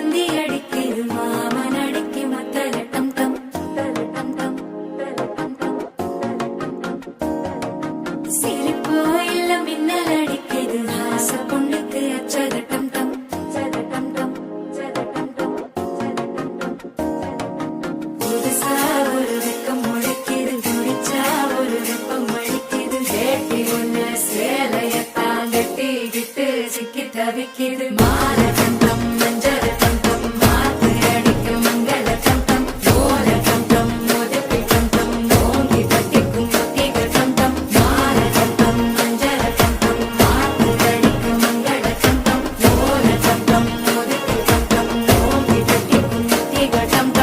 தந்தி அடிக்குது மாமன் அடிக்கு மத்தல டம் டம் டம் டம். சிரிப்போ இல்ல மின்னல் அடிக்குது ஆச பொண்ணுக்கு அச்சத டம் டம் டம் டம். புதுசா ஒரு வெக்கம் முளைக்குது துடிச்சா ஒரு வெப்பம் அடிக்குது வேட்டி ஒண்ணு சேலையத்தான் கட்டிக்கிட்டு சிக்கி தவிக்குது மால டம் டம் மஞ்சள் டம் டம் மாத்து அடிக்க மங்கள டம் டம் ஓல டம் டம் மோதப்பி டம் டம் ஓங்கி பட்டிக்கும் ஒத்திக டம் டம் மால டம் டம் மஞ்சள் டம் டம் மாத்து அடிக்க மங்கள டம் டம் ஓல டம் டம் மோதப்பி டம் டம் ஓங்கி பட்டிக்கும் ஒத்திக டம் டம்.